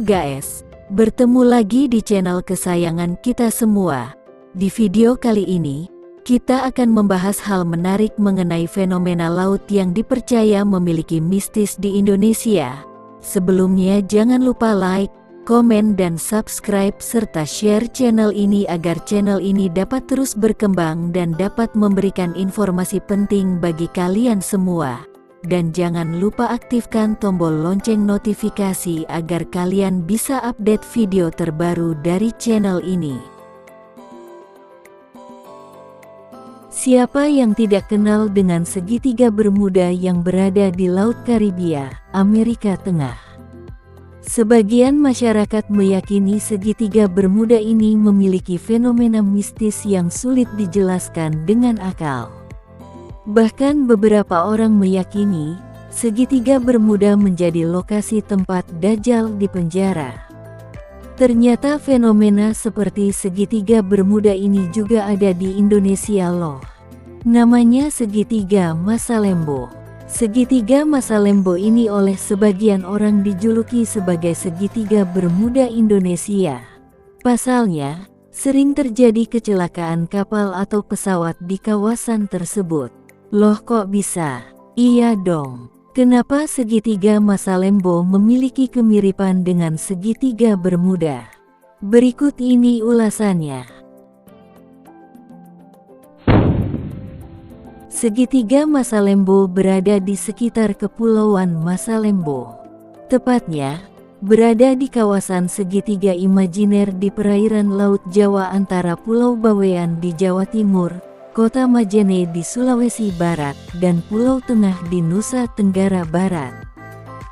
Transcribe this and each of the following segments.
guys, bertemu lagi di channel kesayangan kita semua. Di video kali ini, kita akan membahas hal menarik mengenai fenomena laut yang dipercaya memiliki mistis di Indonesia. Sebelumnya jangan lupa like, komen dan subscribe serta share channel ini agar channel ini dapat terus berkembang dan dapat memberikan informasi penting bagi kalian semua. Dan jangan lupa aktifkan tombol lonceng notifikasi agar kalian bisa update video terbaru dari channel ini. Siapa yang tidak kenal dengan segitiga Bermuda yang berada di Laut Karibia, Amerika Tengah? Sebagian masyarakat meyakini segitiga Bermuda ini memiliki fenomena mistis yang sulit dijelaskan dengan akal. Bahkan beberapa orang meyakini, segitiga Bermuda menjadi lokasi tempat Dajjal dipenjara. Ternyata fenomena seperti segitiga Bermuda ini juga ada di Indonesia loh. Namanya segitiga Masalembo. Segitiga Masalembo ini oleh sebagian orang dijuluki sebagai segitiga Bermuda Indonesia. Pasalnya, sering terjadi kecelakaan kapal atau pesawat di kawasan tersebut. Loh kok bisa? Iya dong. Kenapa segitiga Masalembo memiliki kemiripan dengan segitiga Bermuda? Berikut ini ulasannya. Segitiga Masalembo berada di sekitar Kepulauan Masalembo. Tepatnya, berada di kawasan segitiga imajiner di perairan Laut Jawa antara Pulau Bawean di Jawa Timur, Kota Majene di Sulawesi Barat, dan Pulau Tengah di Nusa Tenggara Barat.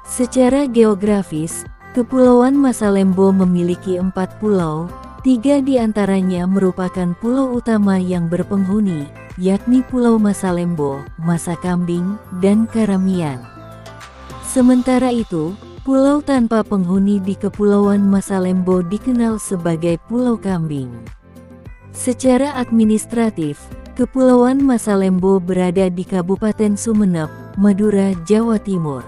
Secara geografis, Kepulauan Masalembo memiliki 4 pulau, 3 di antaranya merupakan pulau utama yang berpenghuni, yakni Pulau Masalembo, Masakambing, dan Karamian. Sementara itu, pulau tanpa penghuni di Kepulauan Masalembo dikenal sebagai Pulau Kambing. Secara administratif, Kepulauan Masalembo berada di Kabupaten Sumeneb, Madura, Jawa Timur.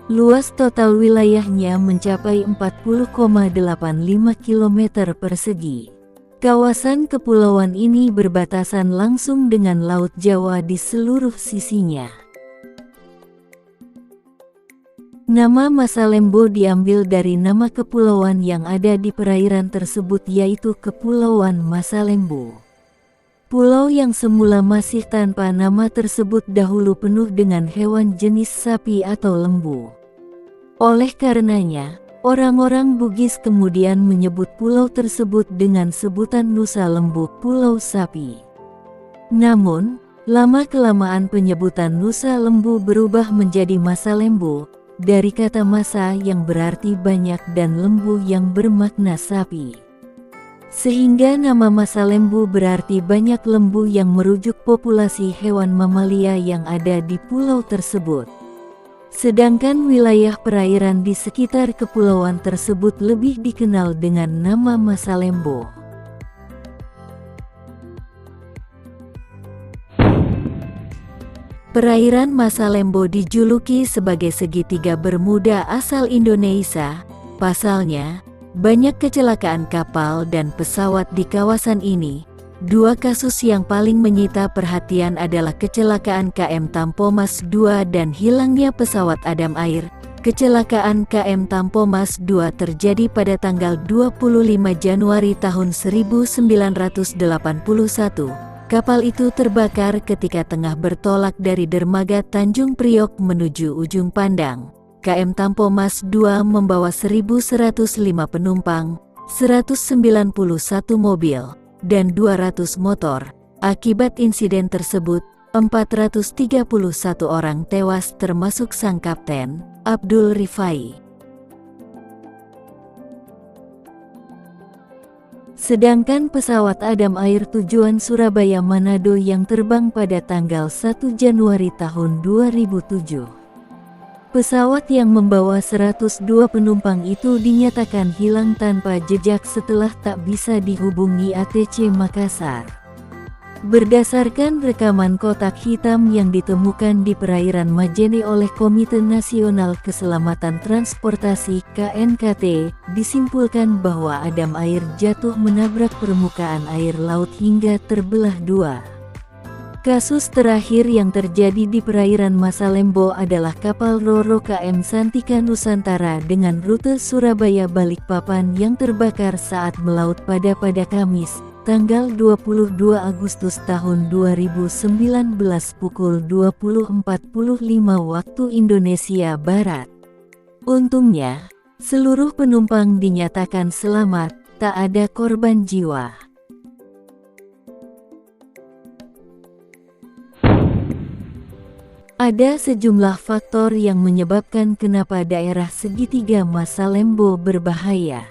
Luas total wilayahnya mencapai 40,85 km persegi. Kawasan kepulauan ini berbatasan langsung dengan Laut Jawa di seluruh sisinya. Nama Masalembo diambil dari nama kepulauan yang ada di perairan tersebut, yaitu Kepulauan Masalembo. Pulau yang semula masih tanpa nama tersebut dahulu penuh dengan hewan jenis sapi atau lembu. Oleh karenanya, orang-orang Bugis kemudian menyebut pulau tersebut dengan sebutan Nusa Lembu, Pulau Sapi. Namun, lama-kelamaan penyebutan Nusa Lembu berubah menjadi Masalembo, dari kata masa yang berarti banyak dan lembu yang bermakna sapi. Sehingga nama Masalembo berarti banyak lembu yang merujuk populasi hewan mamalia yang ada di pulau tersebut. Sedangkan wilayah perairan di sekitar kepulauan tersebut lebih dikenal dengan nama Masalembo. Perairan Masalembo dijuluki sebagai segitiga Bermuda asal Indonesia. Pasalnya, banyak kecelakaan kapal dan pesawat di kawasan ini. Dua kasus yang paling menyita perhatian adalah kecelakaan KM Tampomas II dan hilangnya pesawat Adam Air. Kecelakaan KM Tampomas II terjadi pada tanggal 25 Januari tahun 1981. Kapal itu terbakar ketika tengah bertolak dari dermaga Tanjung Priok menuju Ujung Pandang. KM Tampomas II membawa 1.105 penumpang, 191 mobil, dan 200 motor. Akibat insiden tersebut, 431 orang tewas termasuk sang kapten, Abdul Rifai. Sedangkan pesawat Adam Air tujuan Surabaya Manado yang terbang pada tanggal 1 Januari tahun 2007. Pesawat yang membawa 102 penumpang itu dinyatakan hilang tanpa jejak setelah tak bisa dihubungi ATC Makassar. Berdasarkan rekaman kotak hitam yang ditemukan di perairan Majene oleh Komite Nasional Keselamatan Transportasi (KNKT), disimpulkan bahwa adam air jatuh menabrak permukaan air laut hingga terbelah dua. Kasus terakhir yang terjadi di perairan Masalembo adalah kapal Ro-Ro KM Santika Nusantara dengan rute Surabaya Balikpapan yang terbakar saat melaut pada Kamis, tanggal 22 Agustus tahun 2019 pukul 20.45 waktu Indonesia Barat. Untungnya, seluruh penumpang dinyatakan selamat, tak ada korban jiwa. Ada sejumlah faktor yang menyebabkan kenapa daerah segitiga Masalembo berbahaya.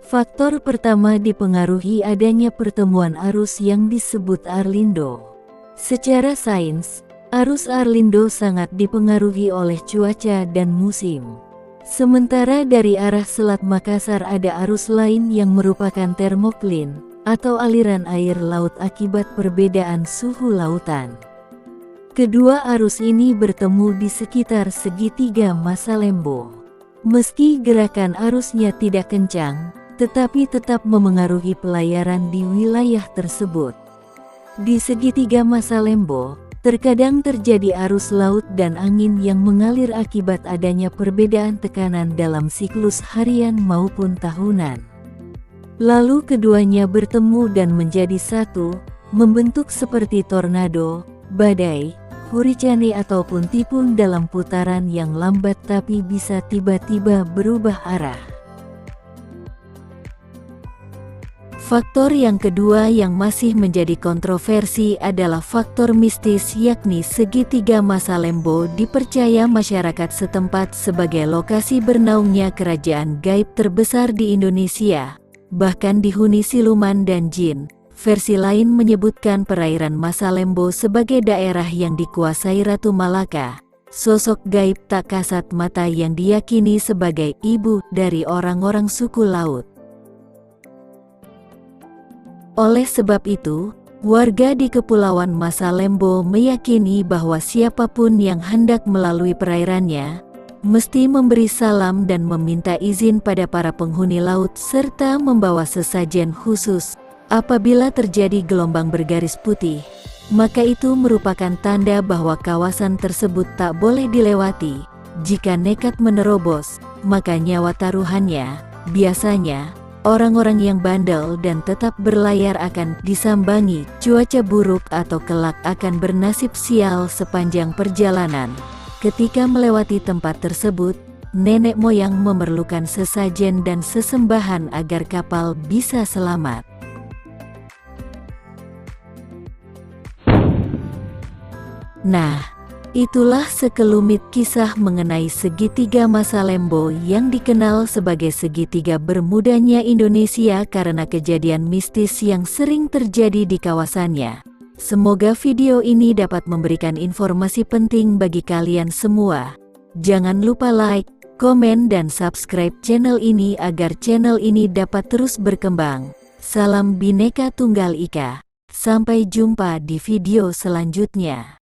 Faktor pertama dipengaruhi adanya pertemuan arus yang disebut Arlindo. Secara sains, arus Arlindo sangat dipengaruhi oleh cuaca dan musim. Sementara dari arah Selat Makassar ada arus lain yang merupakan termoklin, atau aliran air laut akibat perbedaan suhu lautan. Kedua arus ini bertemu di sekitar segitiga Masalembo. Meski gerakan arusnya tidak kencang, tetapi tetap memengaruhi pelayaran di wilayah tersebut. Di segitiga Masalembo, terkadang terjadi arus laut dan angin yang mengalir akibat adanya perbedaan tekanan dalam siklus harian maupun tahunan. Lalu keduanya bertemu dan menjadi satu, membentuk seperti tornado, badai, huricane ataupun tipung dalam putaran yang lambat tapi bisa tiba-tiba berubah arah. Faktor yang kedua yang masih menjadi kontroversi adalah faktor mistis, yakni segitiga Masalembo dipercaya masyarakat setempat sebagai lokasi bernaungnya kerajaan gaib terbesar di Indonesia, bahkan dihuni siluman dan jin. Versi lain menyebutkan perairan Masalembo sebagai daerah yang dikuasai Ratu Malaka, sosok gaib tak kasat mata yang diyakini sebagai ibu dari orang-orang suku laut. Oleh sebab itu, warga di Kepulauan Masalembo meyakini bahwa siapapun yang hendak melalui perairannya, mesti memberi salam dan meminta izin pada para penghuni laut serta membawa sesajen khusus. Apabila terjadi gelombang bergaris putih, maka itu merupakan tanda bahwa kawasan tersebut tak boleh dilewati. Jika nekat menerobos, maka nyawa taruhannya, biasanya, orang-orang yang bandel dan tetap berlayar akan disambangi cuaca buruk atau kelak akan bernasib sial sepanjang perjalanan. Ketika melewati tempat tersebut, nenek moyang memerlukan sesajen dan sesembahan agar kapal bisa selamat. Nah, itulah sekelumit kisah mengenai segitiga Masalembo yang dikenal sebagai segitiga bermudanya Indonesia karena kejadian mistis yang sering terjadi di kawasannya. Semoga video ini dapat memberikan informasi penting bagi kalian semua. Jangan lupa like, komen dan subscribe channel ini agar channel ini dapat terus berkembang. Salam Bhinneka Tunggal Ika. Sampai jumpa di video selanjutnya.